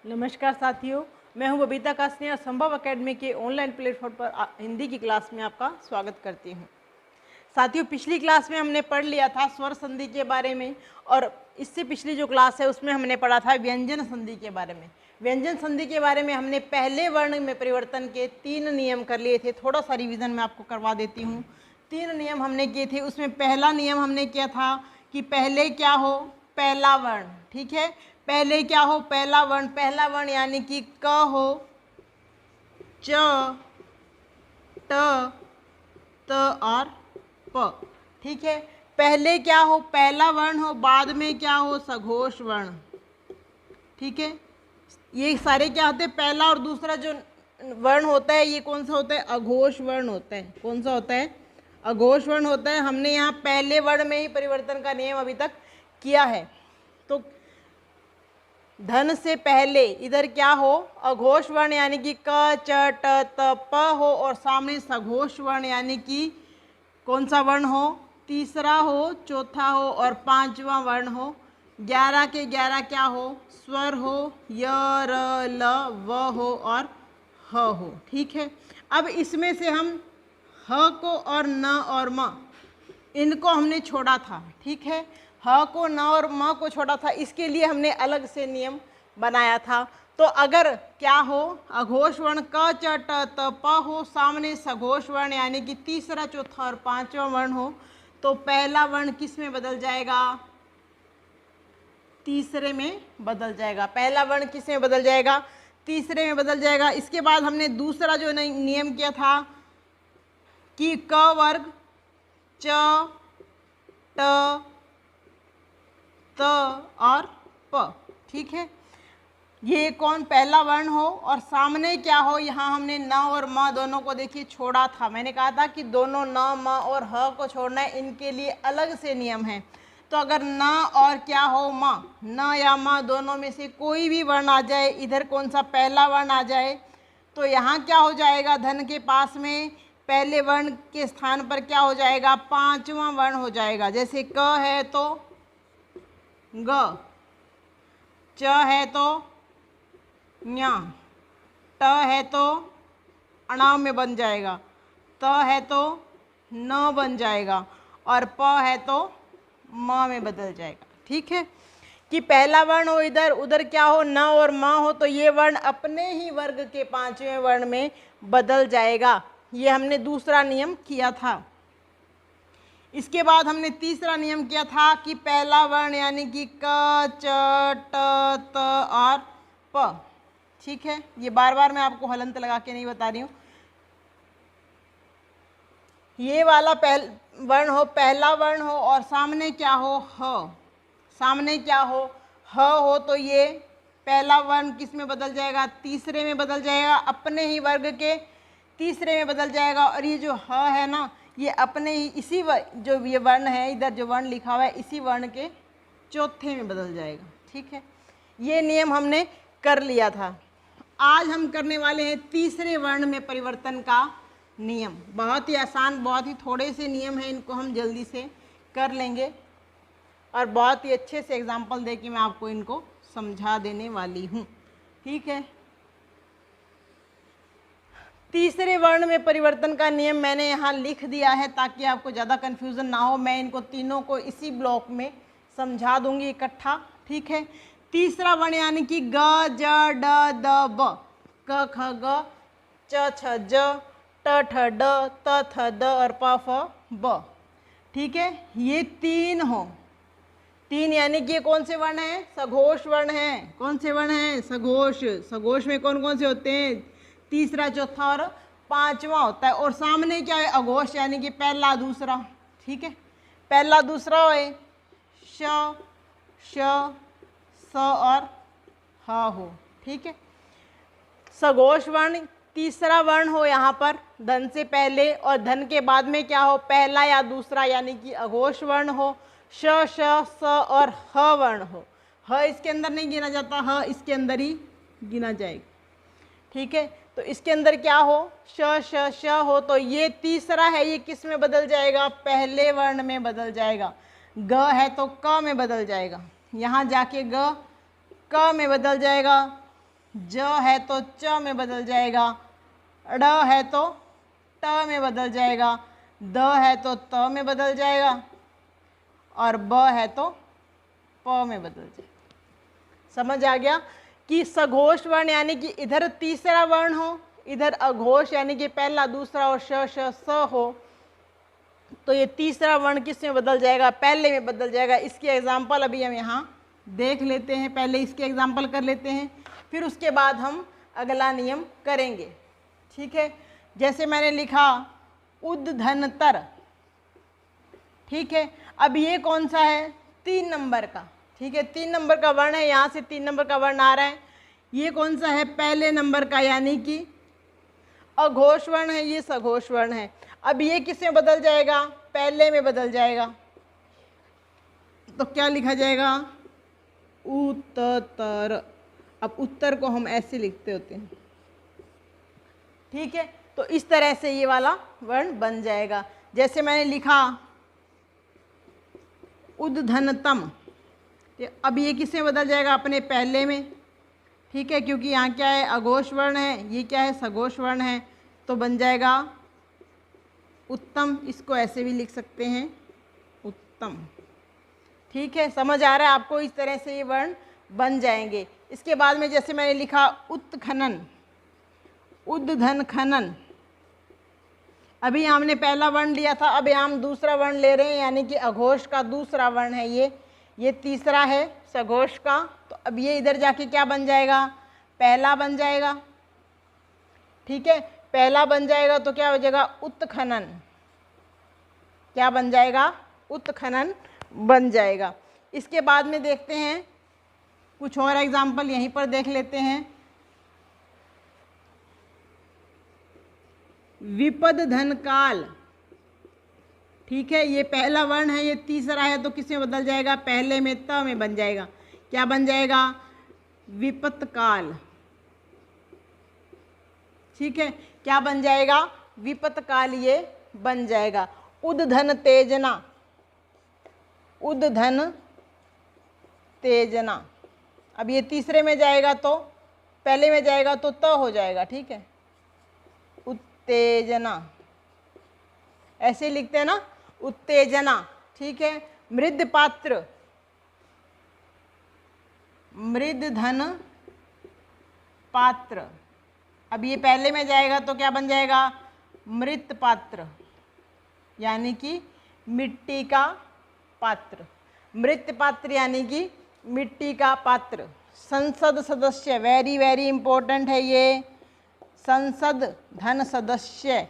नमस्कार साथियों, मैं हूं बबीता कासनिया। संभव एकेडमी के ऑनलाइन प्लेटफॉर्म पर हिंदी की क्लास में आपका स्वागत करती हूं। साथियों, पिछली क्लास में हमने पढ़ लिया था स्वर संधि के बारे में, और इससे पिछली जो क्लास है उसमें हमने पढ़ा था व्यंजन संधि के बारे में। व्यंजन संधि के बारे में हमने पहले वर्ण में परिवर्तन के 3 नियम कर लिए थे। थोड़ा सा रिविज़न मैं आपको करवा देती हूँ। 3 नियम हमने किए थे। उसमें पहला नियम हमने किया था कि पहले क्या हो, पहला वर्ण। ठीक है, पहले क्या हो, पहला वर्ण। पहला वर्ण यानी कि क हो, च, ट, त और प। ठीक है, पहले क्या हो, पहला वर्ण हो, बाद में क्या हो, सघोष वर्ण। ठीक है, ये सारे क्या होते हैं, पहला और दूसरा जो वर्ण होता है ये कौन सा होता है, अघोष वर्ण होता है। कौन सा होता है, अघोष वर्ण होता है। हमने यहाँ पहले वर्ण में ही परिवर्तन का नियम अभी तक किया है। तो धन से पहले इधर क्या हो, अघोष वर्ण यानी कि क, च, ट, त, प हो, और सामने सघोष वर्ण यानी कि कौन सा वर्ण हो, तीसरा हो, चौथा हो और पांचवा वर्ण हो। 11 के 11 क्या हो, स्वर हो, य, र, ल, व हो और ह हो। ठीक है, अब इसमें से हम ह को और न और म इनको हमने छोड़ा था। ठीक है, ह को, न और म को छोड़ा था। इसके लिए हमने अलग से नियम बनाया था। तो अगर क्या हो, अघोष वर्ण क, च, ट, त, प हो, सामने सघोष वर्ण यानी कि तीसरा, चौथा और पांचवा वर्ण हो, तो पहला वर्ण किस में बदल जाएगा, तीसरे में बदल जाएगा। पहला वर्ण किस में बदल जाएगा, तीसरे में बदल जाएगा। इसके बाद हमने दूसरा जो नियम किया था कि क वर्ग, च, ट, त और प। ठीक है, ये कौन, पहला वर्ण हो और सामने क्या हो, यहाँ हमने न और म दोनों को देखिए छोड़ा था। मैंने कहा था कि दोनों न, म और ह को छोड़ना है, इनके लिए अलग से नियम है। तो अगर न और क्या हो, म, न या म दोनों में से कोई भी वर्ण आ जाए, इधर कौन सा पहला वर्ण आ जाए, तो यहाँ क्या हो जाएगा, धन के पास में पहले वर्ण के स्थान पर क्या हो जाएगा, पांचवा वर्ण हो जाएगा। जैसे क है तो ग, च है तो ञ, ट है तो अणाव में बन जाएगा, त है तो न बन जाएगा और प है तो म में बदल जाएगा। ठीक है, कि पहला वर्ण हो इधर, उधर क्या हो, न और म हो, तो ये वर्ण अपने ही वर्ग के पांचवें वर्ण में बदल जाएगा। ये हमने दूसरा नियम किया था। इसके बाद हमने तीसरा नियम किया था कि पहला वर्ण यानी कि क, च, ट, त और प। ठीक है, ये बार बार मैं आपको हलंत लगा के नहीं बता रही हूँ। ये वाला वर्ण हो, पहला वर्ण हो और सामने क्या हो, ह। सामने क्या हो, ह हो, तो ये पहला वर्ण किस में बदल जाएगा, तीसरे में बदल जाएगा। अपने ही वर्ग के तीसरे में बदल जाएगा। और ये जो ह है ना, ये अपने ही इसी जो ये वर्ण है, इधर जो वर्ण लिखा हुआ है, इसी वर्ण के चौथे में बदल जाएगा। ठीक है, ये नियम हमने कर लिया था। आज हम करने वाले हैं तीसरे वर्ण में परिवर्तन का नियम। बहुत ही आसान, बहुत ही थोड़े से नियम हैं, इनको हम जल्दी से कर लेंगे और बहुत ही अच्छे से एग्जाम्पल दे के मैं आपको इनको समझा देने वाली हूँ। ठीक है, तीसरे वर्ण में परिवर्तन का नियम मैंने यहाँ लिख दिया है ताकि आपको ज़्यादा कन्फ्यूज़न ना हो। मैं इनको तीनों को इसी ब्लॉक में समझा दूंगी इकट्ठा। ठीक है, तीसरा वर्ण यानी कि ग, ज, ड, द, ब। क, ख, ग, च, छ, ज, ट, ठ, ड, त, थ, द और प, फ, ब। ठीक है, ये तीन हो। तीन यानी कि ये कौन से वर्ण हैं, सघोष वर्ण हैं। कौन से वर्ण हैं, सघोष। सघोष में कौन कौन से होते हैं, तीसरा, चौथा और पांचवा होता है। और सामने क्या है, अघोष यानी कि पहला, दूसरा। ठीक है, पहला दूसरा है श, श, स और ह हो। ठीक है, सघोष वर्ण तीसरा वर्ण हो यहाँ पर धन से पहले, और धन के बाद में क्या हो, पहला या दूसरा यानी कि अघोष वर्ण हो। श, श, स और ह वर्ण हो। ह इसके अंदर नहीं गिना जाता, ह इसके अंदर ही गिना जाएगा। ठीक है, तो इसके अंदर क्या हो, श, श, श हो, तो ये तीसरा है, ये किस में बदल जाएगा, पहले वर्ण में बदल जाएगा। ग है तो क में बदल जाएगा, यहाँ जाके ग क में बदल जाएगा। ज है तो च में बदल जाएगा, ड़ है तो ट में बदल जाएगा, द है तो त में बदल जाएगा और ब है तो प में बदल जाएगा। समझ आ गया कि सघोष वर्ण यानी कि इधर तीसरा वर्ण हो, इधर अघोष यानी कि पहला दूसरा और श श स हो, तो ये तीसरा वर्ण किस में बदल जाएगा, पहले में बदल जाएगा। इसकी एग्जाम्पल अभी हम यहाँ देख लेते हैं, पहले इसके एग्जाम्पल कर लेते हैं, फिर उसके बाद हम अगला नियम करेंगे। ठीक है, जैसे मैंने लिखा उद्धनतर। ठीक है, अब ये कौन सा है, 3 नंबर का। ठीक है, 3 नंबर का वर्ण है, यहाँ से 3 नंबर का वर्ण आ रहा है। ये कौन सा है, पहले नंबर का, यानी कि अघोष वर्ण है, ये सघोष वर्ण है। अब ये किस में बदल जाएगा, पहले में बदल जाएगा, तो क्या लिखा जाएगा, उत्तर। अब उत्तर को हम ऐसे लिखते होते हैं। ठीक है, तो इस तरह से ये वाला वर्ण बन जाएगा। जैसे मैंने लिखा उद्धनतम, अब ये किस में बदल जाएगा, अपने पहले में। ठीक है, क्योंकि यहाँ क्या है, अघोष वर्ण है, ये क्या है, सघोष वर्ण है, तो बन जाएगा उत्तम। इसको ऐसे भी लिख सकते हैं, उत्तम। ठीक है, समझ आ रहा है आपको, इस तरह से ये वर्ण बन जाएंगे। इसके बाद में जैसे मैंने लिखा उत्खनन, उद्धन खनन, अभी हमने पहला वर्ण लिया था, अब हम दूसरा वर्ण ले रहे हैं, यानी कि अघोष का दूसरा वर्ण है ये तीसरा है सघोष का। तो अब ये इधर जाके क्या बन जाएगा, पहला बन जाएगा। ठीक है, पहला बन जाएगा तो क्या हो जाएगा, उत्खनन। क्या बन जाएगा, उत्खनन बन जाएगा। इसके बाद में देखते हैं कुछ और एग्जाम्पल, यहीं पर देख लेते हैं। विपद धन काल। ठीक है, ये पहला वर्ण है, ये तीसरा है, तो किस में बदल जाएगा, पहले में त में बन जाएगा। क्या बन जाएगा, विपत काल। ठीक है, क्या बन जाएगा, विपत काल ये बन जाएगा। उद्धन तेजना, उद्धन तेजना। अब ये तीसरे में जाएगा तो पहले में जाएगा तो त हो जाएगा। ठीक है, उत्तेजना ऐसे लिखते हैं ना, उत्तेजना। ठीक है, मृद पात्र, मृद धन पात्र। अब ये पहले में जाएगा तो क्या बन जाएगा, मृत पात्र, यानी कि मिट्टी का पात्र। मृत पात्र यानी कि मिट्टी का पात्र। संसद सदस्य, वेरी वेरी इंपॉर्टेंट है ये, संसद धन सदस्य।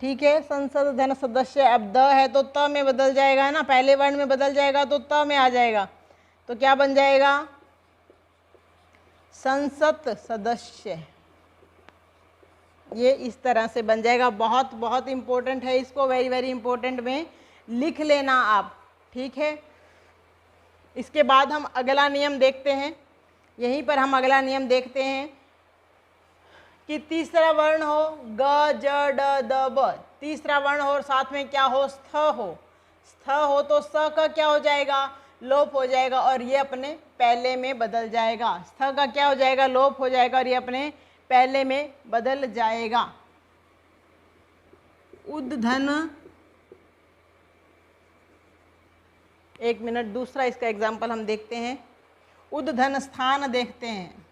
ठीक है, संसद धन सदस्य। अब द है तो त में बदल जाएगा ना, पहले वर्ण में बदल जाएगा तो त में आ जाएगा, तो क्या बन जाएगा, संसद सदस्य। ये इस तरह से बन जाएगा। बहुत बहुत इंपॉर्टेंट है, इसको वेरी वेरी इंपॉर्टेंट में लिख लेना आप। ठीक है, इसके बाद हम अगला नियम देखते हैं। यहीं पर हम अगला नियम देखते हैं कि तीसरा वर्ण हो, ग ज ड द ब, तीसरा वर्ण हो और साथ में क्या हो, स्थ हो। स्थ हो तो स का क्या हो जाएगा, लोप हो जाएगा और ये अपने पहले में बदल जाएगा। स्थ का क्या हो जाएगा, लोप हो जाएगा और ये अपने पहले में बदल जाएगा। उद्धन, एक मिनट, दूसरा इसका एग्जाम्पल हम देखते हैं। उद्धन स्थान देखते हैं,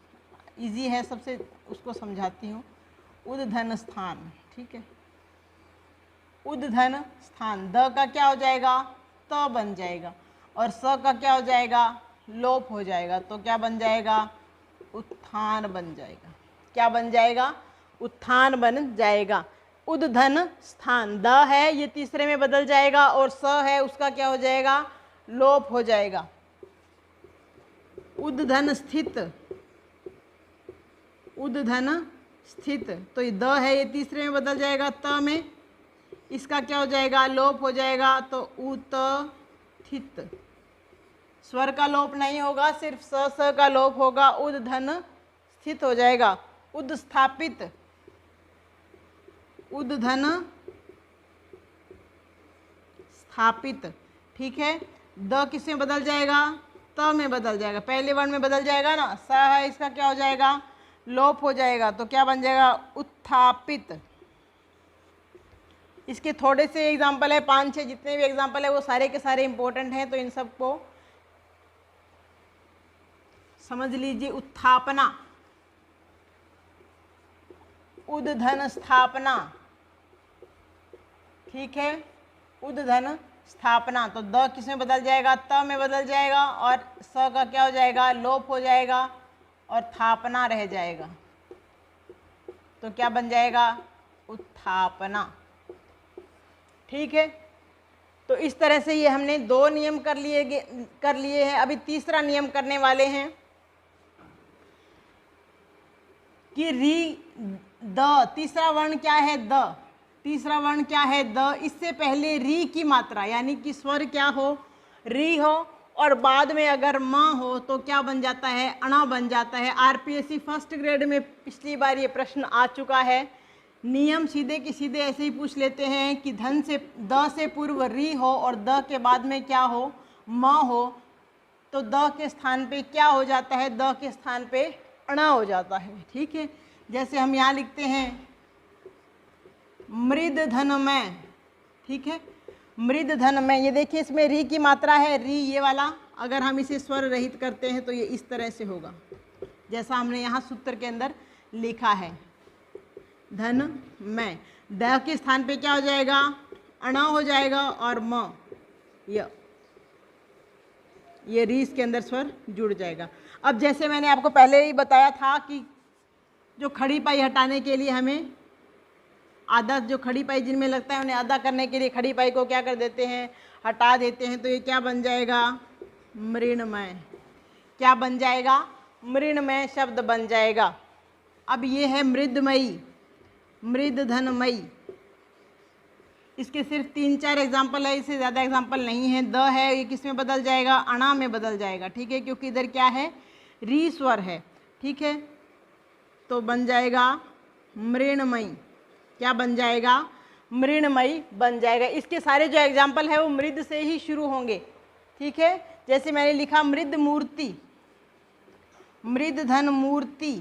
इजी है सबसे, उसको समझाती हूँ। उद्धन स्थान। ठीक है, उद्धन स्थान, द का क्या हो जाएगा, त बन जाएगा और स का क्या हो जाएगा, लोप हो जाएगा, तो क्या बन जाएगा, उत्थान बन जाएगा। क्या बन जाएगा, उत्थान बन जाएगा। उद्धन स्थान, द है ये तीसरे में बदल जाएगा और स है उसका क्या हो जाएगा, लोप हो जाएगा। उद्धन स्थित, उद्धन स्थित, तो ये द है ये तीसरे में बदल जाएगा त में, इसका क्या हो जाएगा, लोप हो जाएगा, तो उत्थित। स्वर का लोप नहीं होगा, सिर्फ स का लोप होगा, उद्धन स्थित हो जाएगा। उद्धस्थापित, उद्धन स्थापित। ठीक है, द किस में बदल जाएगा, त में बदल जाएगा, पहले वर्ण में बदल जाएगा ना, स है इसका क्या हो जाएगा, लोप हो जाएगा, तो क्या बन जाएगा, उत्थापित। इसके थोड़े से एग्जाम्पल है, 5-6 जितने भी एग्जाम्पल है वो सारे के सारे इंपॉर्टेंट हैं, तो इन सबको समझ लीजिए। उत्थापना, उद्धन स्थापना, ठीक है, उद्धन स्थापना, तो द किस में बदल जाएगा, त में बदल जाएगा, और स का क्या हो जाएगा, लोप हो जाएगा, और थापना रह जाएगा, तो क्या बन जाएगा, उत्थापना। ठीक है, तो इस तरह से ये हमने 2 नियम कर लिए हैं। अभी तीसरा नियम करने वाले हैं कि री द, तीसरा वर्ण क्या है, द, तीसरा वर्ण क्या है, द, इससे पहले री की मात्रा यानी कि स्वर क्या हो, री हो, और बाद में अगर म हो तो क्या बन जाता है, अणा बन जाता है। आरपीएससी फर्स्ट ग्रेड में पिछली बार ये प्रश्न आ चुका है। नियम सीधे के सीधे ऐसे ही पूछ लेते हैं कि धन से, द से पूर्व री हो और द के बाद में क्या हो, म हो, तो द के स्थान पे क्या हो जाता है, द के स्थान पे अणा हो जाता है। ठीक है, जैसे हम यहाँ लिखते हैं मृद धन में, ठीक है, मृद धन में, ये देखिए इसमें री की मात्रा है, री ये वाला, अगर हम इसे स्वर रहित करते हैं तो ये इस तरह से होगा जैसा हमने यहाँ सूत्र के अंदर लिखा है, धन में, द के स्थान पे क्या हो जाएगा, अणा हो जाएगा, और म ये री इसके अंदर स्वर जुड़ जाएगा। अब जैसे मैंने आपको पहले ही बताया था कि जो खड़ी पाई हटाने के लिए हमें आधा, जो खड़ी पाई जिनमें लगता है उन्हें आधा करने के लिए खड़ी पाई को क्या कर देते हैं, हटा देते हैं, तो ये क्या बन जाएगा, मृणमय। क्या बन जाएगा, मृणमय शब्द बन जाएगा। अब ये है मृदमयी, मृद धनमयी, इसके सिर्फ 3-4 एग्जाम्पल है, इससे ज़्यादा एग्जाम्पल नहीं है। द है, ये किस में बदल जाएगा, अणा में बदल जाएगा, ठीक है, क्योंकि इधर क्या है, री स्वर है, ठीक है, तो बन जाएगा मृणमयी। क्या बन जाएगा, मृणमयी बन जाएगा। इसके सारे जो एग्जाम्पल है वो मृद से ही शुरू होंगे, ठीक है, जैसे मैंने लिखा मृद मूर्ति, मृद धन मूर्ति,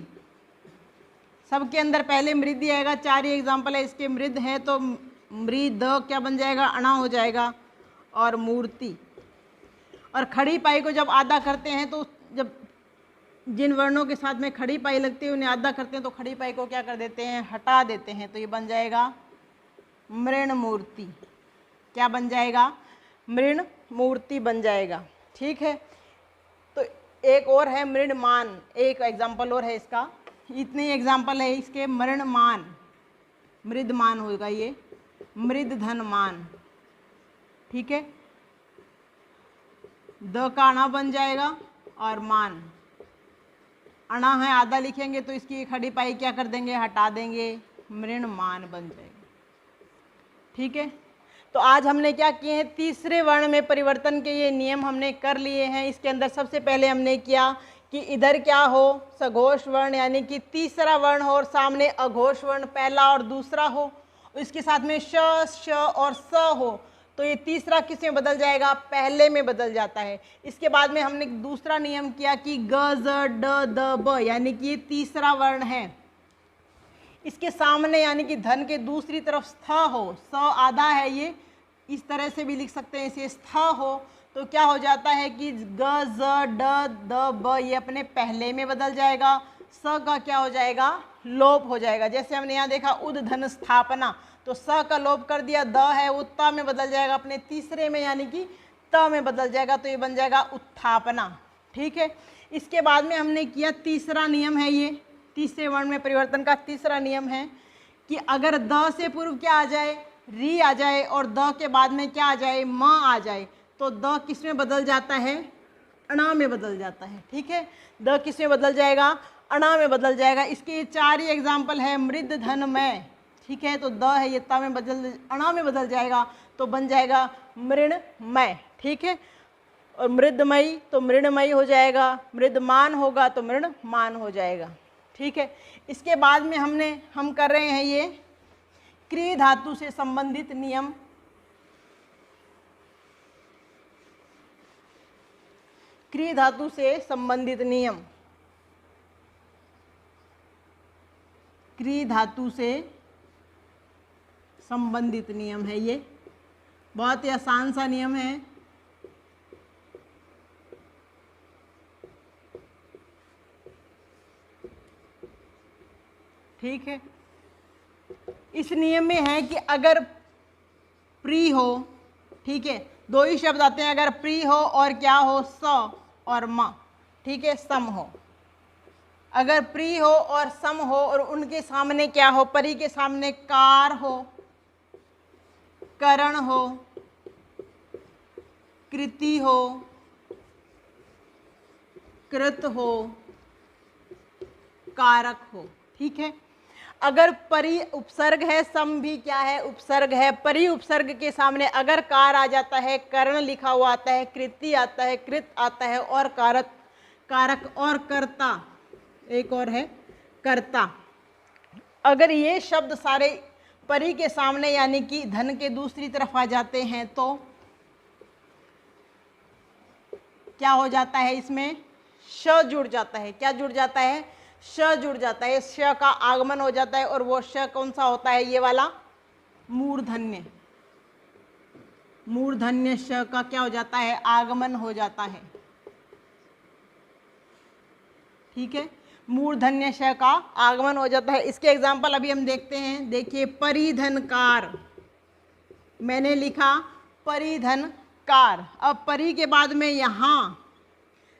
सबके अंदर पहले मृद ही आएगा। 4 ही एग्जाम्पल है इसके, मृद है तो मृद क्या बन जाएगा, अणा हो जाएगा, और मूर्ति। और खड़ी पाई को जब आधा करते हैं तो जब जिन वर्णों के साथ में खड़ी पाई लगती है उन्हें आधा करते हैं तो खड़ी पाई को क्या कर देते हैं, हटा देते हैं, तो ये बन जाएगा मृण मूर्ति। क्या बन जाएगा, मृण मूर्ति बन जाएगा, ठीक है। तो एक और है मृणमान, एक एग्जाम्पल और है इसका, इतने ही एग्जाम्पल है इसके। मृणमान, मृदमान होगा ये, मृद धनमान, ठीक है, द का अणा बन जाएगा, और मान, अणा है आधा लिखेंगे तो इसकी खड़ी पाई क्या कर देंगे, हटा देंगे, मृणमान बन जाएगा, ठीक है। तो आज हमने क्या किए हैं, तीसरे वर्ण में परिवर्तन के ये नियम हमने कर लिए हैं। इसके अंदर सबसे पहले हमने किया कि इधर क्या हो, सघोष वर्ण यानी कि तीसरा वर्ण हो और सामने अघोष वर्ण पहला और दूसरा हो, इसके साथ में श, श और स हो, तो ये तीसरा किस में बदल जाएगा, पहले में बदल जाता है। इसके बाद में हमने दूसरा नियम किया कि ग, ज, ड, द, ब, यानी कि ये तीसरा वर्ण है, इसके सामने यानी कि धन के दूसरी तरफ स्थ हो, स आधा है, ये इस तरह से भी लिख सकते हैं, इसे स्थ हो, तो क्या हो जाता है कि ग, ज, ड, द, ब ये अपने पहले में बदल जाएगा, स का क्या हो जाएगा, लोप हो जाएगा। जैसे हमने यहाँ देखा उद्धन स्थापना, तो स का लोप कर दिया, द है वो त में बदल जाएगा अपने तीसरे में, यानी कि त में बदल जाएगा, तो ये बन जाएगा उत्थापना, ठीक है। इसके बाद में हमने किया तीसरा नियम है, ये तीसरे वर्ण में परिवर्तन का तीसरा नियम है कि अगर द से पूर्व क्या आ जाए, री आ जाए, और द के बाद में क्या आ जाए, म आ जाए, तो द किस में बदल जाता है, अणा में बदल जाता है, ठीक है। द किस में बदल जाएगा, अणा में बदल जाएगा। इसके ये 4 ही एग्जाम्पल है, मृद धन में, ठीक है, तो द है ये ता में बदल, अणा में बदल जाएगा, तो बन जाएगा मृणमय, ठीक है। और मृदमयी तो मृणमयी हो जाएगा, मृदमान होगा तो मृणमान हो जाएगा, ठीक है। इसके बाद में हम कर रहे हैं ये क्री धातु से संबंधित नियम। क्री धातु से संबंधित नियम, क्री धातु से संबंधित नियम है। ये बहुत ही आसान सा नियम है। ठीक है, इस नियम में है कि अगर प्री हो, ठीक है, दो ही शब्द आते हैं, अगर प्री हो और क्या हो, स और म, ठीक है, सम हो। अगर प्री हो और सम हो और उनके सामने क्या हो, परी के सामने कार हो, करण हो, कृति हो, कृत हो, कारक हो। ठीक है, अगर परी उपसर्ग है, सम भी क्या है, उपसर्ग है, परी उपसर्ग के सामने अगर कार आ जाता है, करण लिखा हुआ आता है, कृति आता है, कृत आता है और कारक और कर्ता, एक और है कर्ता। अगर ये शब्द सारे परी के सामने यानी कि धन के दूसरी तरफ आ जाते हैं तो क्या हो जाता है, इसमें श जुड़ जाता है। क्या जुड़ जाता है, श जुड़ जाता है। श का आगमन हो जाता है और वो श कौन सा होता है, ये वाला मूर्धन्य। मूर्धन्य श का क्या हो जाता है, आगमन हो जाता है। ठीक है, मूर्धन्य श का आगमन हो जाता है। इसके एग्जाम्पल अभी हम देखते हैं। देखिए, परिधनकार, मैंने लिखा परिधनकार। अब परी के बाद में यहाँ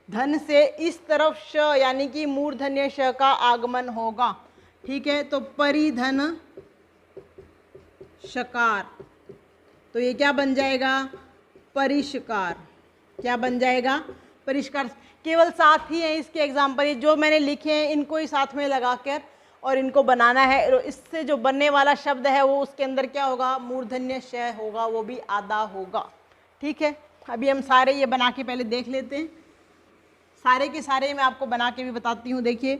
धन से इस तरफ श यानी कि मूर्धन्य श का आगमन होगा। ठीक है, तो परिधन शकार, तो ये क्या बन जाएगा, परिष्कार। क्या बन जाएगा, परिष्कार। केवल साथ ही है इसके एग्जाम्पल, ये जो मैंने लिखे हैं इनको ही साथ में लगाकर और इनको बनाना है। इससे जो बनने वाला शब्द है वो उसके अंदर क्या होगा, मूर्धन्य श होगा, वो भी आधा होगा। ठीक है, अभी हम सारे ये बना के पहले देख लेते हैं। सारे के सारे मैं आपको बना के भी बताती हूँ। देखिए,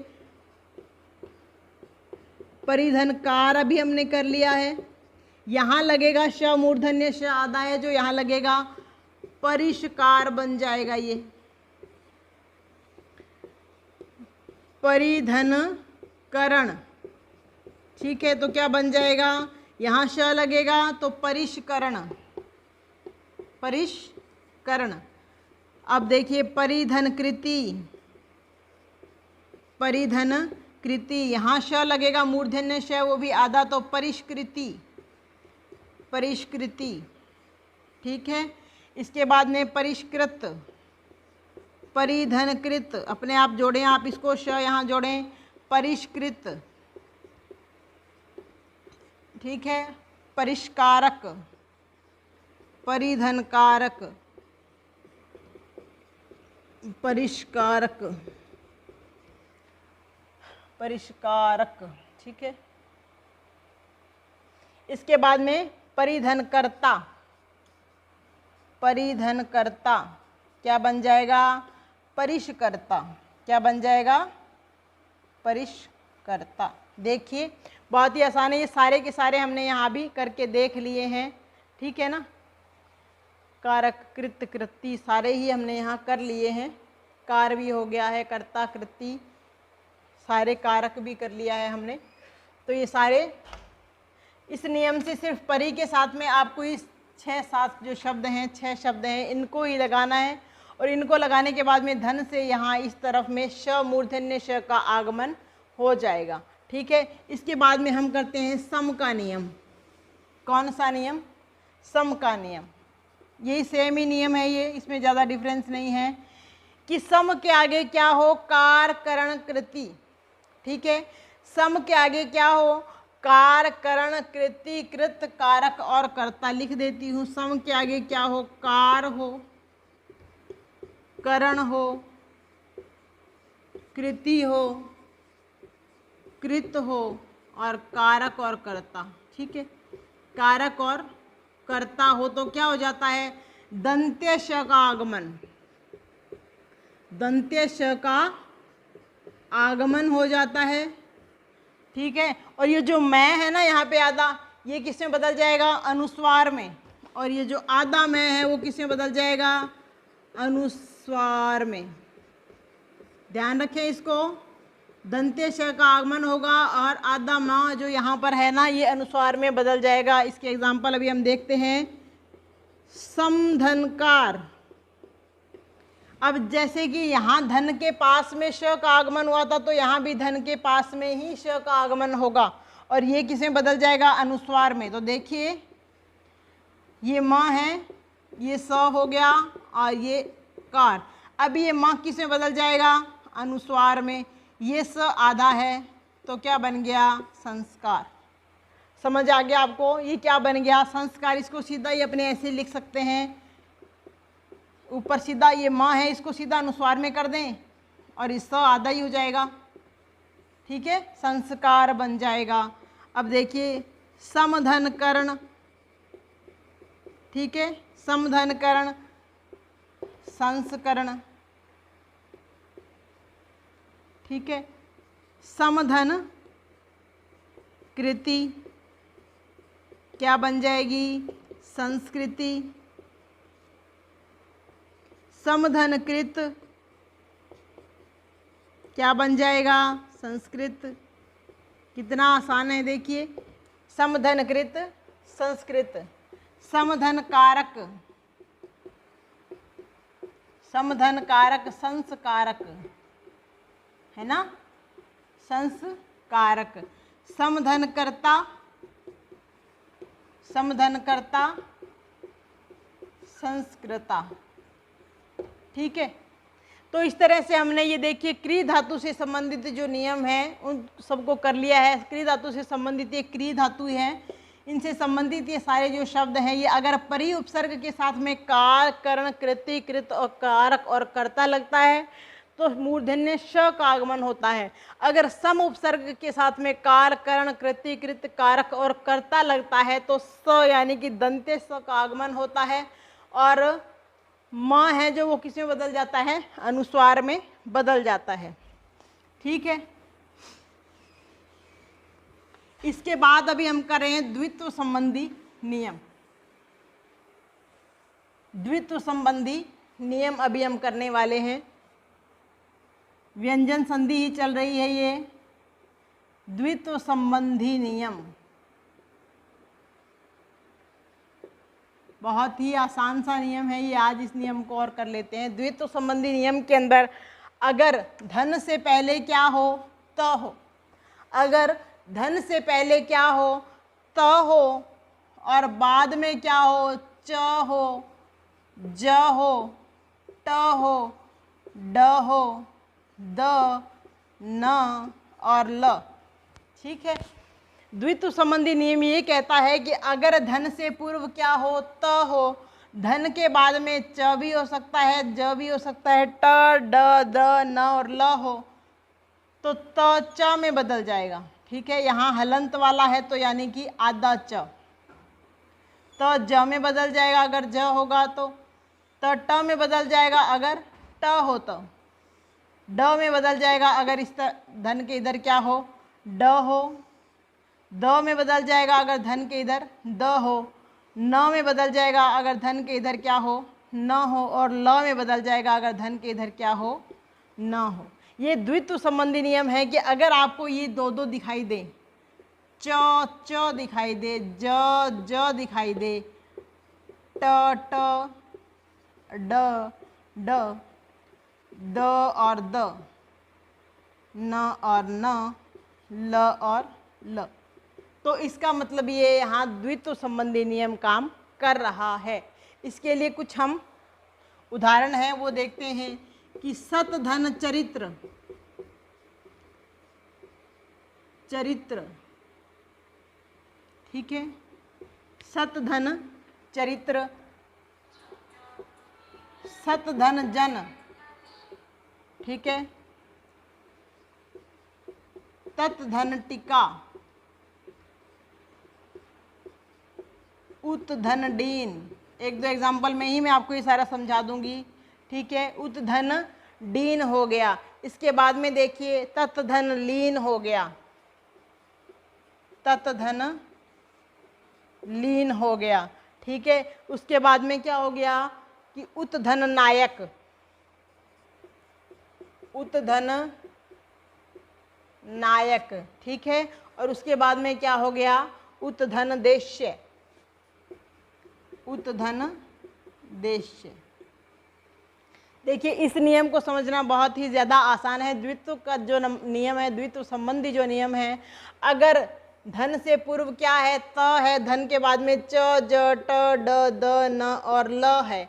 परिधनकार अभी हमने कर लिया है। यहाँ लगेगा श, मूर्धन्य श आधा है जो यहाँ लगेगा, परिष्कार बन जाएगा ये। परिधनकरण, ठीक है, तो क्या बन जाएगा, यहाँ श लगेगा तो परिष्करण, परिष्करण। अब देखिए, परिधनकृति, परिधनकृति, यहाँ श लगेगा, मूर्धन्य श वो भी आधा, तो परिष्कृति, परिष्कृति। ठीक है, इसके बाद में परिष्कृत, परिधनकृत, अपने आप जोड़ें, आप इसको श यहाँ जोड़ें, परिष्कृत। ठीक है, परिष्कारक, परिधनकारक, परिष्कारक, परिष्कारक। ठीक है, इसके बाद में परिधनकर्ता, परिधनकर्ता क्या बन जाएगा, परिष्कर्ता। क्या बन जाएगा, परिष्कर्ता। देखिए, बहुत ही आसान है, ये सारे के सारे हमने यहाँ भी करके देख लिए हैं। ठीक है ना, कारक, कृत, कृति सारे ही हमने यहाँ कर लिए हैं। कार भी हो गया है, कर्ता, कृति, सारे कारक भी कर लिया है हमने। तो ये सारे इस नियम से सिर्फ परी के साथ में आपको इस 6-7 जो शब्द हैं, 6 शब्द हैं, इनको ही लगाना है। और इनको लगाने के बाद में धन से यहाँ इस तरफ में श, मूर्धन्य श का आगमन हो जाएगा। ठीक है, इसके बाद में हम करते हैं सम का नियम। कौन सा नियम, सम का नियम। यही सेम ही नियम है ये, इसमें ज़्यादा डिफरेंस नहीं है कि सम के आगे क्या हो, कार, करण, कृति। ठीक है, सम के आगे क्या हो, कार, करण, कृति, कृत, कारक और कर्ता। लिख देती हूँ, सम के आगे क्या हो, कार हो, करण हो, कृति हो, कृत हो और कारक और कर्ता। ठीक है, कारक और कर्ता हो तो क्या हो जाता है, दंत्य श का आगमन, दंत्य श का आगमन हो जाता है। ठीक है, और ये जो मैं है ना यहाँ पे आधा, ये किस में बदल जाएगा, अनुस्वार में। और ये जो आधा मैं है वो किस में बदल जाएगा, अनुस्वार में। ध्यान रखें इसको, दंत्य श का आगमन होगा और आधा म जो यहाँ पर है ना, ये अनुस्वार में बदल जाएगा। इसके एग्जाम्पल अभी हम देखते हैं। समधनकार, अब जैसे कि यहाँ धन के पास में श का आगमन हुआ था, तो यहाँ भी धन के पास में ही श का आगमन होगा और ये किसमें बदल जाएगा? अनुस्वार में। तो देखिए ये म है, ये स हो गया और ये कार। अब ये म किसमें बदल जाएगा? अनुस्वार में। ये स आधा है तो क्या बन गया? संस्कार। समझ आ गया आपको? ये क्या बन गया? संस्कार। इसको सीधा ही अपने ऐसे लिख सकते हैं, ऊपर सीधा ये माँ है, इसको सीधा अनुस्वार में कर दें और इस स आधा ही हो जाएगा। ठीक है, संस्कार बन जाएगा। अब देखिए समधनकरण, ठीक है, समधनकरण, संस्करण, ठीक है, समधन कृति क्या बन जाएगी? संस्कृति। समधनकृत क्या बन जाएगा? संस्कृत। कितना आसान है देखिए, समधनकृत संस्कृत। समधनकारक, समधनकारक संस्कारक, है ना, संस्कारक। समधनकर्ता, समधनकर्ता संस्कृता। ठीक है, तो इस तरह से हमने ये देखिए क्री धातु से संबंधित जो नियम है उन सबको कर लिया है। क्री धातु से संबंधित ये क्री धातु है, इनसे संबंधित ये सारे जो शब्द हैं, ये अगर परि उपसर्ग के साथ में कार, करण, कृति, कृत और कारक और कर्ता लगता है तो मूर्धन्य श का आगमन होता है। अगर सम उपसर्ग के साथ में कार, करण, कृति, कृत, कारक और कर्ता लगता है तो स यानी कि दंत्य स का आगमन होता है और म है जो वो किस में बदल जाता है? अनुस्वार में बदल जाता है। ठीक है, इसके बाद अभी हम कर रहे हैं द्वित्व संबंधी नियम। द्वित्व संबंधी नियम अभी हम करने वाले हैं। व्यंजन संधि ही चल रही है ये द्वित्व संबंधी नियम। बहुत ही आसान सा नियम है ये, आज इस नियम को और कर लेते हैं। द्वित्व संबंधी नियम के अंदर अगर धन से पहले क्या हो? त हो। अगर धन से पहले क्या हो? त हो और बाद में क्या हो? च हो, ज हो, ट हो, ड हो, द, न और ल। ठीक है, द्वित्व संबंधी नियम ये कहता है कि अगर धन से पूर्व क्या हो? त हो, धन के बाद में च भी हो सकता है, ज भी हो सकता है, ट, ड, द, न और ल हो तो त च में बदल जाएगा। ठीक है, यहाँ हलंत वाला है तो यानी कि आधा च। त ज में बदल जाएगा अगर ज होगा तो, त ट में बदल जाएगा अगर ट हो तो, ड में बदल जाएगा अगर इस धन के इधर क्या हो? ड हो, द में बदल जाएगा अगर धन के इधर द हो, न में बदल जाएगा अगर धन के इधर क्या हो? न हो और ल में बदल जाएगा अगर धन के इधर क्या हो? न हो। ये द्वित्व संबंधी नियम है कि अगर आपको ये दो दो दिखाई दे, च च दिखाई दे, ज ज दिखाई दे, ट ट, ड ड, द और द, न और न, ल और ल, तो इसका मतलब ये यहाँ द्वित्व संबंधी नियम काम कर रहा है। इसके लिए कुछ हम उदाहरण हैं वो देखते हैं कि सत धन चरित्र, चरित्र, ठीक है, सत धन चरित्र, सत धन जन, ठीक है, तत धन टिका, उत धन डीन। एक दो एग्जाम्पल में ही मैं आपको ये सारा समझा दूंगी। ठीक है, उत धन डीन हो गया। इसके बाद में देखिए तत धन लीन हो गया, तत धन लीन हो गया। ठीक है, उसके बाद में क्या हो गया? कि उत्धन नायक, उत्धन नायक, ठीक है। और उसके बाद में क्या हो गया, उत्धन देश्य, उत्धन देश्य। देखिए इस नियम को समझना बहुत ही ज़्यादा आसान है। द्वित्व का जो नियम है, द्वित्व संबंधी जो नियम है, अगर धन से पूर्व क्या है, त है, धन के बाद में च, ज, ट, ड, द, न और ल है,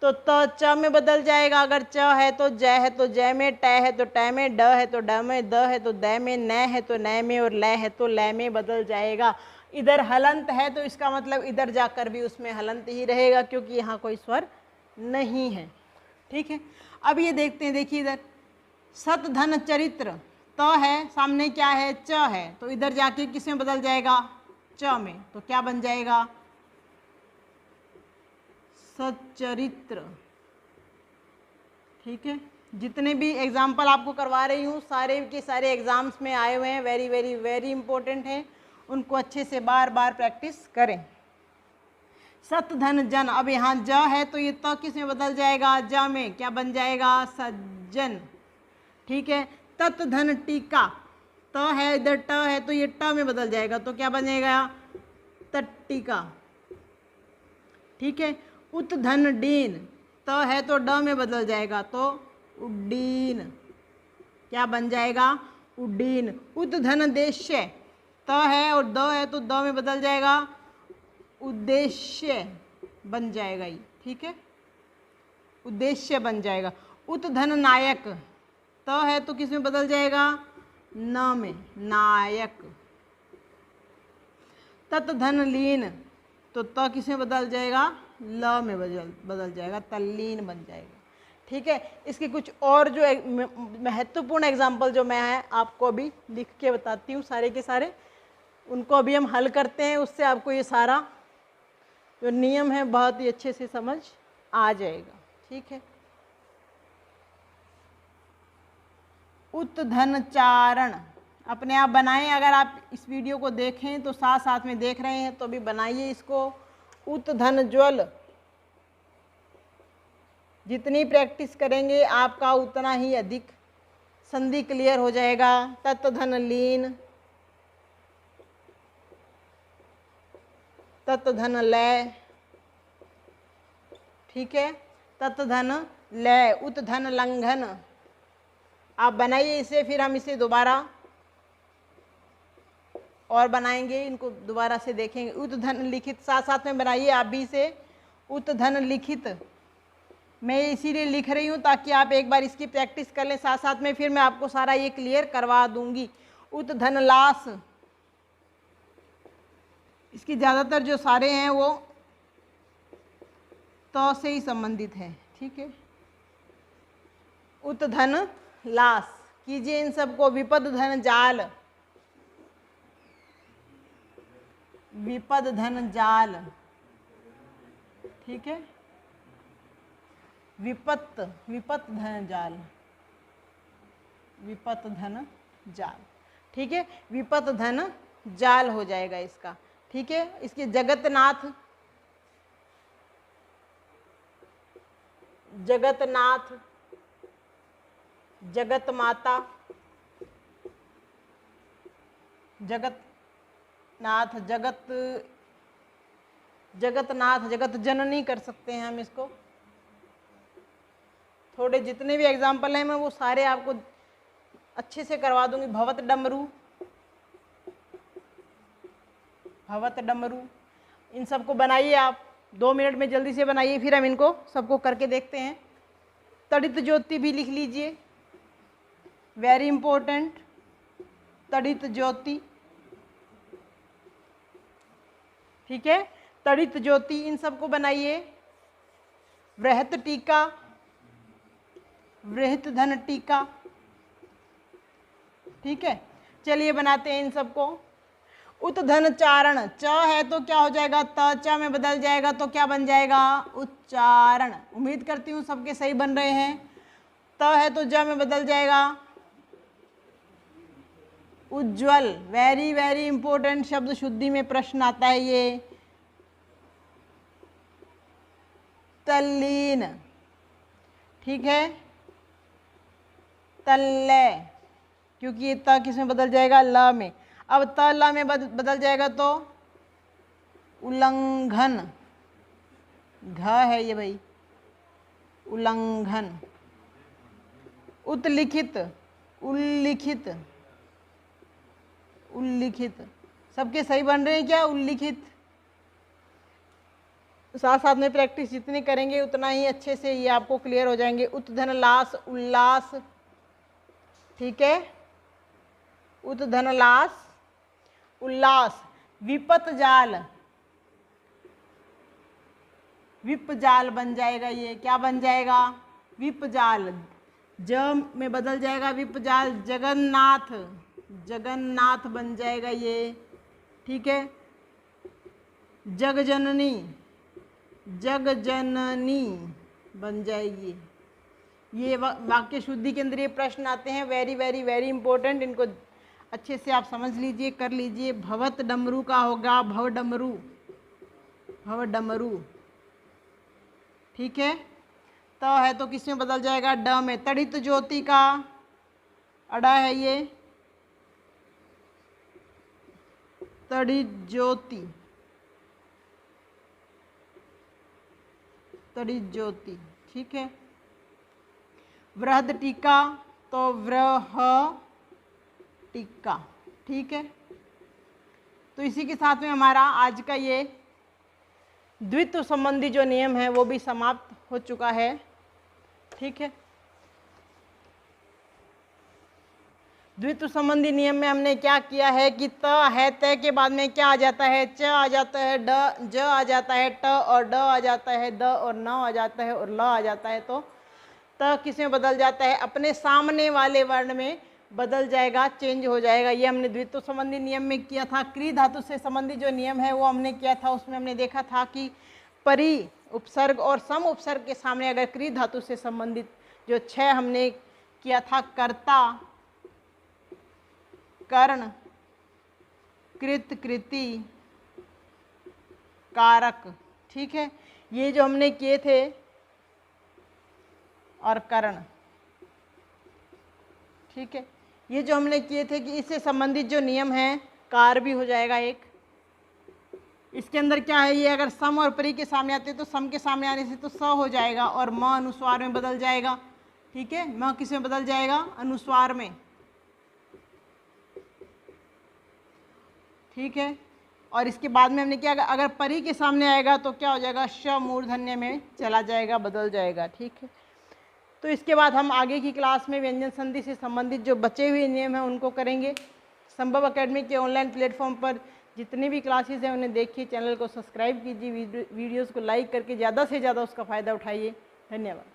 तो त च में बदल जाएगा। अगर च है तो ज है तो ज में, ट है तो ट में, ड है तो ड में, द है तो द में, न है तो न में और ल है तो ल में बदल जाएगा। इधर हलंत है तो इसका मतलब इधर जाकर भी उसमें हलंत ही रहेगा, क्योंकि यहाँ कोई स्वर नहीं है, ठीक है। अब ये देखते हैं, देखिए इधर सत धन चरित्र, त है, सामने क्या है, च है, तो इधर जाके किस में बदल जाएगा, च में, तो क्या बन जाएगा, सच्चरित्र, ठीक है। जितने भी एग्जाम्पल आपको करवा रही हूँ सारे के सारे एग्जाम्स में आए हुए हैं, वेरी वेरी वेरी इंपॉर्टेंट हैं, उनको अच्छे से बार बार प्रैक्टिस करें। सत धन जन, अब यहाँ ज है तो ये त किस में बदल जाएगा, ज में, क्या बन जाएगा, सज्जन, ठीक है। तत् धन टीका, त है इधर ट है तो ये ट में बदल जाएगा, तो क्या बन जाएगा, तट्टिका, ठीक है। उत धन डीन, त है तो ड में बदल जाएगा, तो उड्डीन, क्या बन जाएगा, उड्डीन। उत धन देश्य, त है और द है तो द में बदल जाएगा, उद्देश्य बन जाएगा ये, ठीक है, उद्देश्य बन जाएगा। उत धन नायक, त है तो किस में बदल जाएगा, न में, नायक। तत् धन लीन, तो त किस में बदल जाएगा, ल में बदल जाएगा, तल्लीन बन जाएगा, ठीक है। इसके कुछ और जो महत्वपूर्ण एग्जाम्पल जो मैं आपको अभी लिख के बताती हूँ सारे के सारे, उनको अभी हम हल करते हैं, उससे आपको ये सारा जो नियम है बहुत ही अच्छे से समझ आ जाएगा, ठीक है। उत्धन चारण, अपने आप बनाएं, अगर आप इस वीडियो को देखें तो साथ साथ में देख रहे हैं तो भी बनाइए इसको। उत्धन ज्वल, जितनी प्रैक्टिस करेंगे आपका उतना ही अधिक संधि क्लियर हो जाएगा। तत्धन लीन, तत्धन लय, ठीक है, तत्धन लय। उत्धन लंघन, आप बनाइए इसे, फिर हम इसे दोबारा और बनाएंगे, इनको दोबारा से देखेंगे। उत्धन लिखित, साथ साथ में बनाइए आप भी इसे। उत्धन लिखित, मैं इसीलिए लिख रही हूँ ताकि आप एक बार इसकी प्रैक्टिस कर लें साथ साथ में, फिर मैं आपको सारा ये क्लियर करवा दूंगी। उत्धन लास, इसकी ज़्यादातर जो सारे हैं वो तो से ही संबंधित है, ठीक है। उत्धन लास, कीजिए इन सबको। विपद धन जाल, विपद धन जाल, ठीक है। विपत्त, विपत धन जाल, विपत धन जाल, ठीक है, विपत धन जाल हो जाएगा इसका, ठीक है। इसके जगतनाथ, जगतनाथ, जगत माता, जगतनाथ, जगतनाथ, जगत जननी कर सकते हैं हम इसको। थोड़े जितने भी एग्जाम्पल हैं मैं वो सारे आपको अच्छे से करवा दूंगी। भवत डमरू, भवत डमरू, इन सबको बनाइए आप 2 मिनट में, जल्दी से बनाइए, फिर हम इनको सबको करके देखते हैं। तड़ित ज्योति भी लिख लीजिए, वेरी इंपॉर्टेंट, तड़ित ज्योति, ठीक है, तड़ित ज्योति, इन सबको बनाइए। वृहत टीका, वृहत धन टीका, ठीक है। चलिए बनाते हैं इन सबको। उत्धन चारण, च है तो क्या हो जाएगा, त च में बदल जाएगा, तो क्या बन जाएगा, उच्चारण। उम्मीद करती हूँ सबके सही बन रहे हैं। त है तो ज में बदल जाएगा, उज्ज्वल, वेरी वेरी इंपॉर्टेंट शब्द शुद्धि में प्रश्न आता है ये। तल्लीन, ठीक है, तल्ले, क्योंकि ये त किस में बदल जाएगा, ल में। अब त ल में बदल जाएगा तो उल्लंघन, घ है ये भाई, उल्लंघन। उत्लिखित, उल्लिखित, उल्लिखित, सबके सही बन रहे हैं क्या, उल्लिखित। साथ साथ में प्रैक्टिस जितनी करेंगे उतना ही अच्छे से ये आपको क्लियर हो जाएंगे। उत्धनलास, उल्लास, ठीक है, उत्धनलास, उल्लास। विपत जाल, विप जाल बन जाएगा, ये क्या बन जाएगा, विप जाल। ज में बदल जाएगा विप जाल। जगन्नाथ, जगन्नाथ बन जाएगा ये, ठीक है। जगजननी, जगजननी बन जाएगी। ये वाक्य शुद्धि के अंदर ये प्रश्न आते हैं, वेरी वेरी वेरी इंपॉर्टेंट, इनको अच्छे से आप समझ लीजिए, कर लीजिए। भवत डमरू का होगा भव डमरू, भव डमरू, ठीक है। त है तो किस में बदल जाएगा, ड में। तड़ित ज्योति का अड़ा है ये, तड़ित ज्योति, तड़ित ज्योति, ठीक है। वृहद टीका तो व्रह टीका, ठीक है। तो इसी के साथ में हमारा आज का ये द्वित्व संबंधी जो नियम है वो भी समाप्त हो चुका है, ठीक है। द्वित्व संबंधी नियम में हमने क्या किया है कि त है, त के बाद में क्या आ जाता है, च आ जाता है, ड, ज आ जाता है, ट और ड आ जाता है, द और न आ जाता है और ल आ जाता है। तो त किस में बदल जाता है, अपने सामने वाले वर्ण में बदल जाएगा, चेंज हो जाएगा। ये हमने द्वित्व संबंधी नियम में किया था। क्री धातु से संबंधित जो नियम है वो हमने किया था, उसमें हमने देखा था कि परि उपसर्ग और सम उपसर्ग के सामने अगर क्री धातु से संबंधित जो 6 हमने किया था, कर्ता, कर्ण, कृत, कृति, कारक, ठीक है, ये जो हमने किए थे, और कर्ण, ठीक है, ये जो हमने किए थे कि इससे संबंधित जो नियम है, कार भी हो जाएगा एक। इसके अंदर क्या है, ये अगर सम और परि के सामने आते हैं तो सम के सामने आने से तो स हो जाएगा और म अनुस्वार में बदल जाएगा, ठीक है। म किस में बदल जाएगा, अनुस्वार में, ठीक है। और इसके बाद में हमने क्या, अगर परि के सामने आएगा तो क्या हो जाएगा, श मूर्धन्य में चला जाएगा, बदल जाएगा, ठीक है। तो इसके बाद हम आगे की क्लास में व्यंजन संधि से संबंधित जो बचे हुए नियम हैं उनको करेंगे। संभव एकेडमी के ऑनलाइन प्लेटफॉर्म पर जितनी भी क्लासेस हैं उन्हें देखिए, चैनल को सब्सक्राइब कीजिए, वीडियोज़ को लाइक करके ज़्यादा से ज़्यादा उसका फ़ायदा उठाइए। धन्यवाद।